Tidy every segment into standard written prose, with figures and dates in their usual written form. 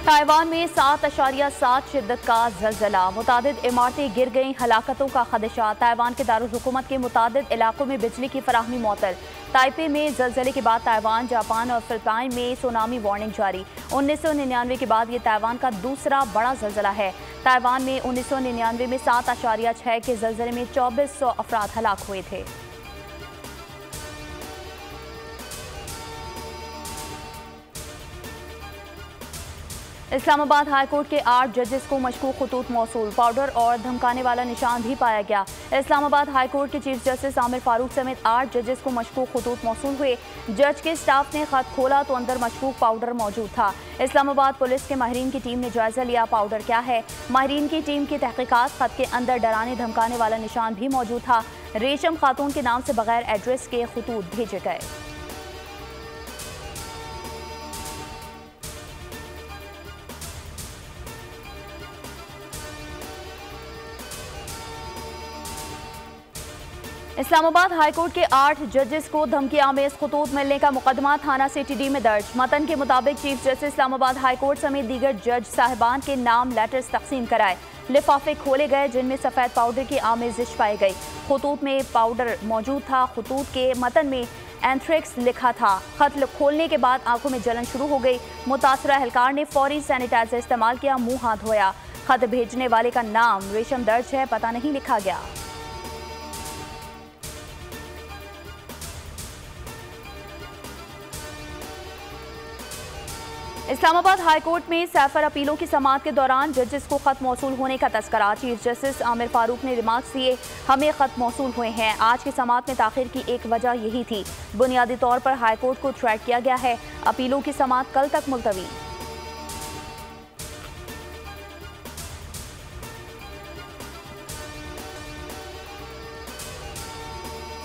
Taiwan में 7.7 शिद्दत का ज़लज़ला, मुतादिद इमारतें गिर गईं, हलाकतों का खदशा। ताइवान के दारुल हुकूमत के मुतादिद इलाकों में बिजली की फराहमी मुअत्तल। ताइपे में ज़लज़ले के बाद ताइवान, जापान और फिलिपाइन में सुनामी वार्निंग जारी। 1999 के बाद ये ताइवान का दूसरा बड़ा ज़लज़ला है। ताइवान में 1999 में 7.6 के ज़लज़ले में 2400 अफराद हलाक हुए थे। इस्लामाबाद हाईकोर्ट के 8 जजेस को मशकूक खतूत मौसूल, पाउडर और धमकाने वाला निशान भी पाया गया। इस्लामाबाद हाईकोर्ट के चीफ जस्टिस आमिर फारूक समेत 8 जजेस को मशकूक खतूत मौसूल हुए। जज के स्टाफ ने खत खोला तो अंदर मशकूक पाउडर मौजूद था। इस्लामाबाद पुलिस के माहिरीन की टीम ने जायजा लिया, पाउडर क्या है। माहिरीन की टीम की तहकीकात, खत के अंदर डराने धमकाने वाला निशान भी मौजूद था। रेशम खातून के नाम से बगैर एड्रेस के खतूत भेजे गए। इस्लामाबाद हाईकोर्ट के 8 जजेस को धमकी आमेज खतूत मिलने का मुकदमा थाना सिटी में दर्ज। मतन के मुताबिक चीफ जस्टिस इस्लामाबाद हाईकोर्ट समेत दीगर जज साहिबान के नाम लेटर्स तकसीम कराए। लिफाफे खोले गए जिनमें सफ़ेद पाउडर की आमेजिश पाई गई। खतूत में पाउडर मौजूद था। खतूत के मतन में एंथ्रेक्स लिखा था। खत खोलने के बाद आंखों में जलन शुरू हो गई। मुतासरा एहलकार ने फौरी सैनिटाइजर इस्तेमाल किया, मुंह हाथ धोया। खत भेजने वाले का नाम रेशम दर्ज है, पता नहीं लिखा गया। इस्लामाबाद हाईकोर्ट में सैफर अपीलों की समाअत के दौरान जजेस को खत मौसूल होने का तस्करा। चीफ जस्टिस आमिर फारूक ने रिमार्क्स दिए, हमें खत मौसूल हुए हैं। आज की समाअत में ताखिर की एक वजह यही थी। बुनियादी तौर पर हाईकोर्ट को थ्रेट किया गया है। अपीलों की समाअत कल तक मुलतवी।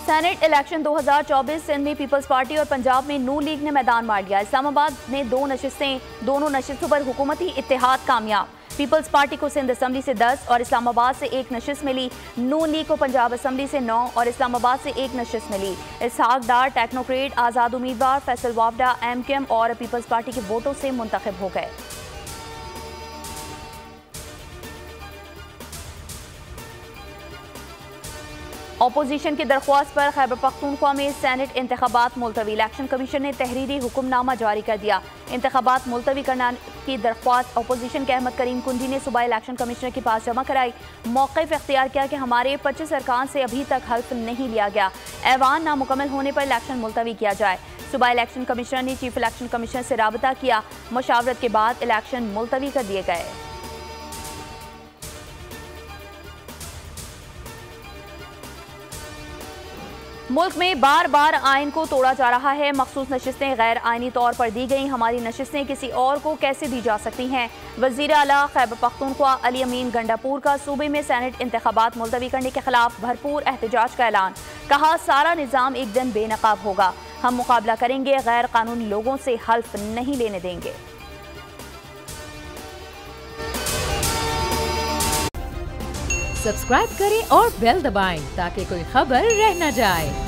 सेनेट इलेक्शन 2024 सिंध में पीपल्स पार्टी और पंजाब में नून लीग ने मैदान मार लिया। इस्लामाबाद ने दोनों नशिस्तों पर हुकूमती इत्तेहाद कामयाब। पीपल्स पार्टी को सिंध असम्बली से 10 और इस्लामाबाद से 1 नशिस्त मिली। नून लीग को पंजाब असम्बली से 9 और इस्लामाबाद से 1 नशिस्त मिली। इसहाक डार, टेक्नोक्रेट, आज़ाद उम्मीदवार फैसल वावडा, MKM और पीपल्स पार्टी के वोटों से मुंतखब हो गए। अपोजिशन की दरख्वास्त पर खैबर पख्तूनख्वा में सेनेट इंतखाबात मुलतवी। इलेक्शन कमीशन ने तहरीरी हुक्मनामा जारी कर दिया। इंतखाबात मुलतवी करने की दरख्वास्त अपोजिशन के अहमद करीम कुंडी ने सुबह इलेक्शन कमिश्नर के पास जमा कराई। मौक़िफ़ इख्तियार किया कि हमारे 25 अरकान से अभी तक हल्फ नहीं लिया गया। ऐवान नामुकम्मल होने पर इलेक्शन मुलतवी किया जाए। सुबह इलेक्शन कमिश्नर ने चीफ इलेक्शन कमिश्नर से राबता किया। मशावरत के बाद इलेक्शन मुलतवी कर दिए गए। मुल्क में बार बार आइन को तोड़ा जा रहा है। मखसूस नशिस्तें गैर आइनी तौर पर दी गई। हमारी नशिस्तें किसी और को कैसे दी जा सकती हैं। वज़ीर आला खैबर पख्तूनख्वा अली अमीन गंडापुर का सूबे में सेनेट इंतखाबात मुलतवी करने के खिलाफ भरपूर एहतजाज का ऐलान। कहा, सारा निज़ाम एक दिन बेनकाब होगा। हम मुकाबला करेंगे, गैर कानूनी लोगों से हल्फ नहीं लेने देंगे। सब्सक्राइब करें और बेल दबाएं ताकि कोई खबर रह न जाए।